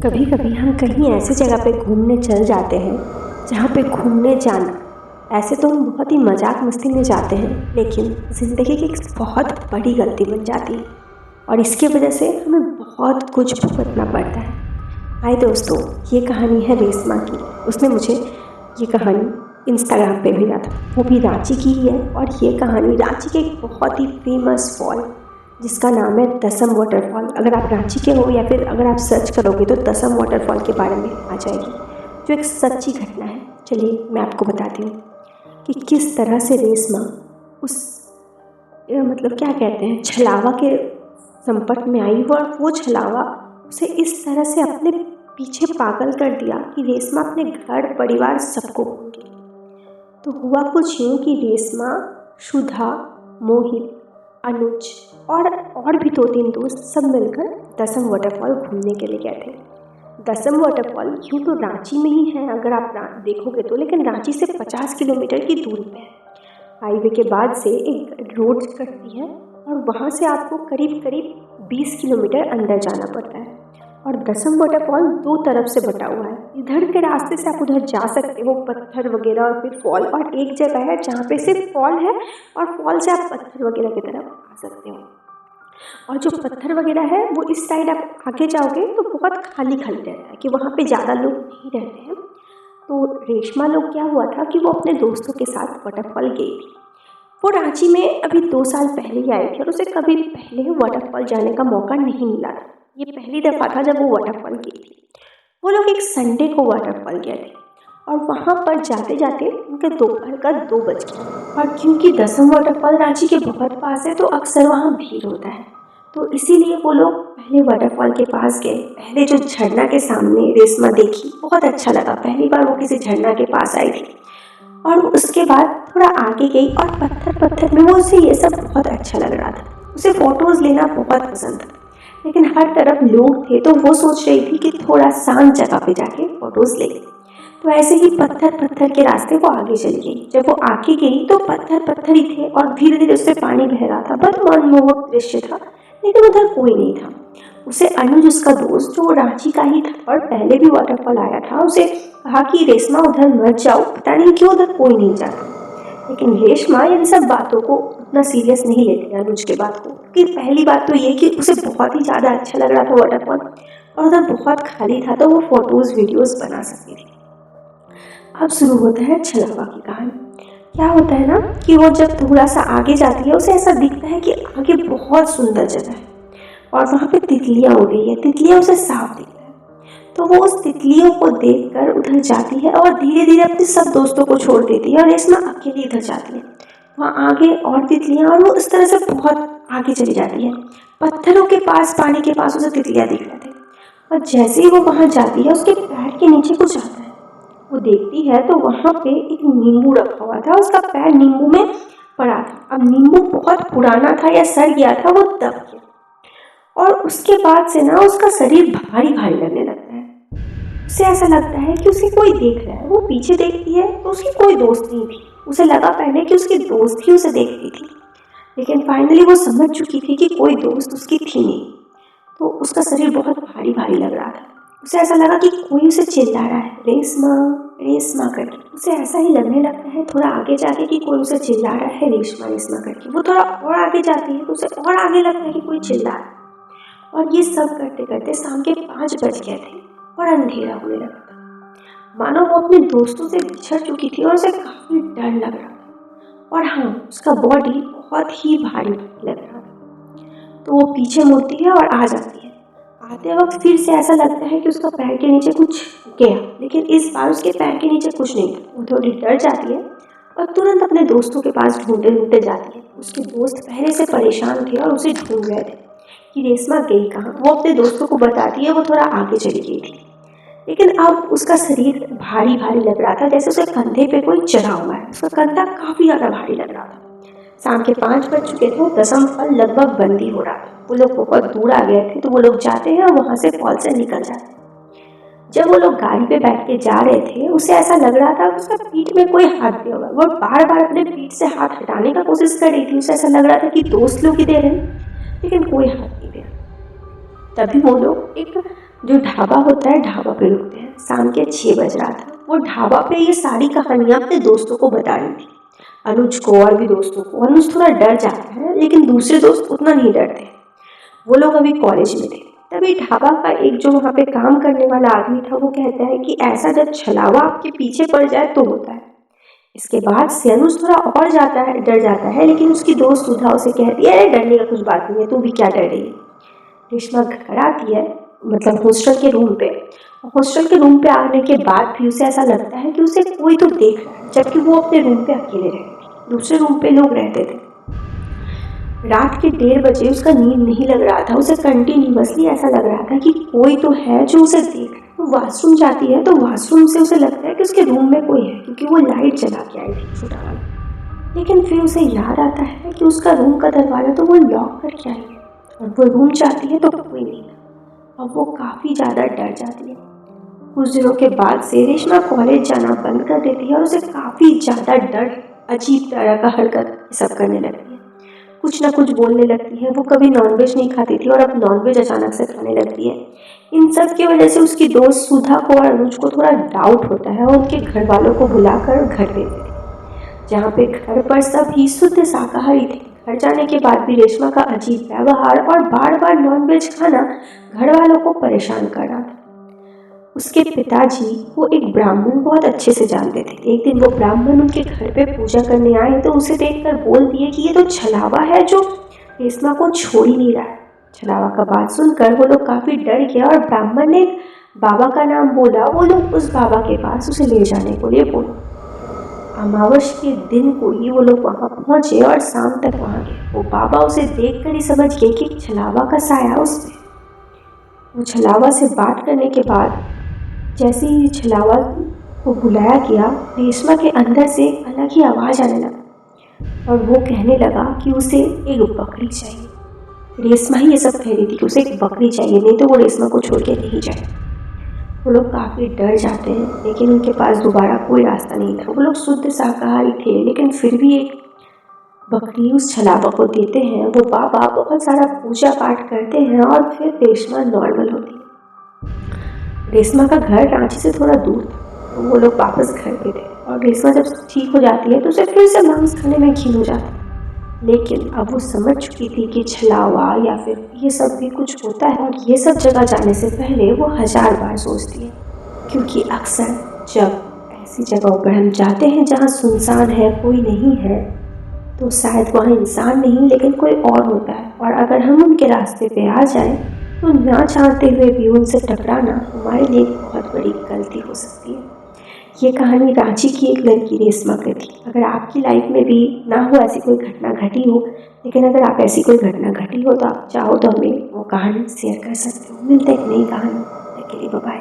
कभी कभी हम कहीं ऐसी जगह पे घूमने चल जाते हैं जहाँ पे घूमने जाना ऐसे तो हम बहुत ही मजाक मस्ती में जाते हैं, लेकिन ज़िंदगी की एक बहुत बड़ी गलती बन जाती है और इसकी वजह से हमें बहुत कुछ भुगतना पड़ता है। हाय दोस्तों, ये कहानी है रेशमा की। उसने मुझे ये कहानी इंस्टाग्राम पे भेजा था, वो भी रांची की ही है। और ये कहानी रांची के एक बहुत ही फेमस फॉल जिसका नाम है दसम वाटरफॉल। अगर आप रांची के हो या फिर अगर आप सर्च करोगे तो दसम वाटरफॉल के बारे में आ जाएगी, जो एक सच्ची घटना है। चलिए मैं आपको बताती हूँ कि किस तरह से रेशमा उस मतलब क्या कहते हैं छलावा के संपर्क में आई और वो छलावा उसे इस तरह से अपने पीछे पागल कर दिया कि रेशमा अपने घर परिवार सबको भूल गई। तो हुआ कुछ यूँ कि रेशमा, सुधा, मोहित, अनुज और भी 2-3 दोस्त सब मिलकर दसम वाटरफॉल घूमने के लिए गए थे। दसम वाटरफॉल यूँ तो रांची में ही है अगर आप देखोगे तो, लेकिन रांची से 50 किलोमीटर की दूरी पे है। हाईवे के बाद से एक रोड कटती है और वहाँ से आपको करीब करीब 20 किलोमीटर अंदर जाना पड़ता है। और दसम वाटरफॉल 2 तरफ से बटा हुआ है। इधर के रास्ते से आप उधर जा सकते हो, पत्थर वगैरह और फिर फॉल, और एक जगह है जहाँ पे सिर्फ फॉल है और फॉल से आप पत्थर वगैरह की तरफ आ सकते हो। और जो पत्थर वगैरह है वो इस साइड आप आगे जाओगे तो बहुत खाली खाली रहता है कि वहाँ पे ज़्यादा लोग नहीं रहते हैं। तो रेशमा लोग क्या हुआ था कि वो अपने दोस्तों के साथ वाटरफॉल गई थी। वो रांची में अभी 2 साल पहले ही आई थी और उसे कभी पहले वाटरफॉल जाने का मौका नहीं मिला था। ये पहली दफ़ा था जब वो वाटरफॉल गई थी। वो लोग एक संडे को वाटरफॉल गए थे और वहाँ पर जाते जाते उनके दोपहर का 2 बज गया। और क्योंकि दसम वाटरफॉल रांची के बहुत पास है तो अक्सर वहाँ भीड़ होता है, तो इसीलिए वो लोग पहले वाटरफॉल के पास गए। पहले जो झरना के सामने रेशमा देखी, बहुत अच्छा लगा। पहली बार वो किसी झरना के पास आई थी। और उसके बाद थोड़ा आगे गई और पत्थर पत्थर में वो उसे ये सब बहुत अच्छा लग रहा था। उसे फ़ोटोज़ लेना बहुत पसंद था, लेकिन हर तरफ लोग थे तो वो सोच रही थी कि थोड़ा शांत जगह पे जाके फ़ोटोज़ ले। तो ऐसे ही पत्थर पत्थर के रास्ते वो आगे चली गई। जब वो आगे गई तो पत्थर पत्थर ही थे और धीरे धीरे उससे पानी बह रहा था। बहुत मनमोहक दृश्य था, लेकिन उधर कोई नहीं था। उसे अनुज, उसका दोस्त जो रांची का ही था और पहले भी वाटरफॉल आया था, उसे कहा कि रेशमा उधर मत जाओ, पता नहीं क्यों उधर कोई नहीं जाता। लेकिन रेशमा इन सब बातों को उतना सीरियस नहीं लेती अनुज के बात को, क्योंकि पहली बात तो ये कि उसे बहुत ही ज़्यादा अच्छा लग रहा था वाटरफॉल और उधर बहुत खाली था तो वो फ़ोटोज़ वीडियोज़ बना सकती थी। अब शुरू होता है छलावा की कहानी। क्या होता है ना कि वो जब थोड़ा सा आगे जाती है उसे ऐसा दिखता है कि आगे बहुत सुंदर जगह है और वहाँ पे तितलियाँ उड़ रही है। तितलियाँ उसे साफ दिखता है, तो वो उस तितलियों को देखकर उधर जाती है और धीरे धीरे अपने सब दोस्तों को छोड़ देती है और रेशमा अकेली इधर जाती है। वहाँ आगे और तितलियाँ, और वो इस तरह से बहुत आगे चली जाती है। पत्थरों के पास, पानी के पास उसे तितलियाँ दिख रहे थे और जैसे ही वो वहाँ जाती है उसके पैर के नीचे कुछ आता है। वो देखती है तो वहाँ पे एक नींबू रखा हुआ था। उसका पैर नींबू में पड़ा था। अब नींबू बहुत पुराना था या सड़ गया था, वो दब गया और उसके बाद से ना उसका शरीर भारी भारी लगने लगता है। उसे ऐसा लगता है कि उसे कोई देख रहा है। वो पीछे देखती है तो उसकी कोई दोस्त नहीं थी। उसे लगा पहले कि उसकी दोस्त ही उसे देख रही थी, लेकिन फाइनली वो समझ चुकी थी कि कोई दोस्त उसकी थी नहीं। तो उसका शरीर बहुत भारी भारी लग रहा था। उसे ऐसा लगा कि कोई उसे चिल्ला रहा है, रेशमा रेशमा करके। उसे ऐसा ही लगने लगता है थोड़ा आगे जाके कि कोई उसे चिल्ला रहा है, रेशमा रेशमा करके। वो थोड़ा और आगे जाती है तो उसे और आगे लगता है कि कोई चिल्ला रहा है। और ये सब करते करते शाम के 5 बज गए थे और अंधेरा होने लगा था। मानो वो अपने दोस्तों से बिछड़ चुकी थी और उसे काफी डर लग रहा था। और हाँ, उसका बॉडी बहुत ही भारी लग रहा था। तो वो पीछे मुड़ती है और आ जाती है। आते वक्त फिर से ऐसा लगता है कि उसका पैर के नीचे कुछ गया, लेकिन इस बार उसके पैर के नीचे कुछ नहीं था। वो थोड़ी डर जाती है और तुरंत अपने दोस्तों के पास ढूंढते ढूंढते जाती है। उसके दोस्त पहले से परेशान थे और उसे ढूंढ रहे थे कि रेशमा गई कहाँ। वो अपने दोस्तों को बताती है वो थोड़ा आगे चली गई थी, लेकिन अब उसका शरीर भारी भारी लग रहा था, जैसे उसके कंधे पे कोई चढ़ा हुआ है। उसका कंधा काफी ज्यादा भारी लग रहा था। शाम के 5 बज चुके थे। दसम फल लगभग बंद ही हो रहा था। वो लोग बहुत दूर आ गए थे, तो वो लोग जाते हैं और वहां से फॉल से निकल जाते हैं। जब वो लोग गाड़ी पे बैठ के जा रहे थे उसे ऐसा लग रहा था उसका पीठ में कोई हाथ दिया हुआ। वो बार बार अपने पीठ से हाथ हटाने का कोशिश कर रही थी। उसे ऐसा लग रहा था कि दोस्त लोग ही दे रहे हैं, लेकिन कोई हाथ नहीं दे रहा। तभी वो लोग एक जो ढाबा होता है, ढाबा पे रुकते हैं। शाम के 6 बज रहा था। वो ढाबा पे ये सारी कहानियाँ अपने दोस्तों को बता रही थी, अनुज को और भी दोस्तों को। अनुज थोड़ा डर जाता है, लेकिन दूसरे दोस्त उतना नहीं डरते। वो लोग अभी कॉलेज में थे। तभी ढाबा का एक जो वहाँ पे काम करने वाला आदमी था, वो कहता है कि ऐसा जब छलावा आपके पीछे पड़ जाए तो होता है। इसके बाद से अनुज थोड़ा और डर जाता है, लेकिन उसकी दोस्त सुधा उसे कहती है, अरे डरने का कुछ बात नहीं है, तू भी क्या डर रही है। रेशमा घर आती है, मतलब हॉस्टल के रूम पे। हॉस्टल के रूम पे आने के बाद भी उसे ऐसा लगता है कि उसे कोई तो देख रहा है, जबकि वो अपने रूम पे अकेले रहती थी। दूसरे रूम पे लोग रहते थे। रात के 1:30 बजे उसका नींद नहीं लग रहा था। उसे कंटिन्यूअसली ऐसा लग रहा था कि कोई तो है जो उसे देख रहा है। वो वॉशरूम जाती है तो वॉशरूम से उसे लगता है कि उसके रूम में कोई है, क्योंकि वो लाइट जला के आई थी छोटा वाला। लेकिन फिर उसे याद आता है कि उसका रूम का दरवाज़ा तो वो लॉक करके आई है, और वो रूम जाती है तो कोई नहीं था। अब वो काफ़ी ज़्यादा डर जाती है। कुछ दिनों के बाद से रेशमा कॉलेज जाना बंद कर देती है और उसे काफ़ी ज़्यादा डर, अजीब तरह का हरकत सब करने लगती है। कुछ ना कुछ बोलने लगती है। वो कभी नॉनवेज नहीं खाती थी और अब नॉनवेज अचानक से खाने लगती है। इन सब की वजह से उसकी दोस्त सुधा को और अनुज को थोड़ा डाउट होता है और उनके घर वालों को बुलाकर घर भेजते थे, जहाँ पे घर पर सब ही शुद्ध शाकाहारी थे। घर जाने के बाद भी रेशमा का अजीब व्यवहार और बार बार नॉनवेज खाना घर वालों को परेशान कर रहा था। उसके पिताजी वो एक ब्राह्मण बहुत अच्छे से जानते थे। एक दिन वो ब्राह्मण उनके घर पे पूजा करने आए तो उसे देखकर बोल दिए कि ये तो छलावा है जो रेशमा को छोड़ ही नहीं रहा है। छलावा का बात सुनकर वो लोग काफ़ी डर गया और ब्राह्मण ने बाबा का नाम बोला। वो लोग उस बाबा के पास उसे ले जाने को लिए बोले। अमावस के दिन को ही वो लोग वहाँ पहुँचे और शाम तक वहाँ गए। वो बाबा उसे देखकर ही समझ गए कि छलावा का साया उसमें। वो छलावा से बात करने के बाद जैसे ही छलावा को बुलाया गया, रेशमा के अंदर से एक अलग ही आवाज़ आने लगा और वो कहने लगा कि उसे एक बकरी चाहिए। रेशमा ही ये सब कह रही थी कि उसे एक बकरी चाहिए, नहीं तो वो रेशमा को छोड़ के नहीं जाए। वो लोग काफ़ी डर जाते हैं, लेकिन उनके पास दोबारा कोई रास्ता नहीं था। वो लोग शुद्ध शाकाहारी थे, लेकिन फिर भी एक बकरी उस छलावा को देते हैं। वो बाबा बहुत सारा पूजा पाठ करते हैं और फिर रेशमा नॉर्मल होती है। रेशमा का घर रांची से थोड़ा दूर था, तो वो लोग वापस घर पे थे और रेशमा जब ठीक हो जाती है तो उसे फिर से मांस खाने में घिन हो जाता है। लेकिन अब वो समझ चुकी थी कि छलावा या फिर ये सब भी कुछ होता है, और ये सब जगह जाने से पहले वो 1000 बार सोचती है, क्योंकि अक्सर जब ऐसी जगहों पर हम जाते हैं जहाँ सुनसान है, कोई नहीं है, तो शायद वहाँ इंसान नहीं लेकिन कोई और होता है, और अगर हम उनके रास्ते पे आ जाएं तो ना चाहते हुए भी उनसे टकराना हमारे लिए बहुत बड़ी गलती हो सकती है। ये कहानी रांची की एक लड़की रेशमा की थी। अगर आपकी लाइफ में भी ना हो ऐसी कोई घटना घटी हो, लेकिन अगर आप ऐसी कोई घटना घटी हो तो आप चाहो तो हमें वो कहानी शेयर कर सकते हो। मिलते हैं एक नई कहानी, तब तक के लिए बाय।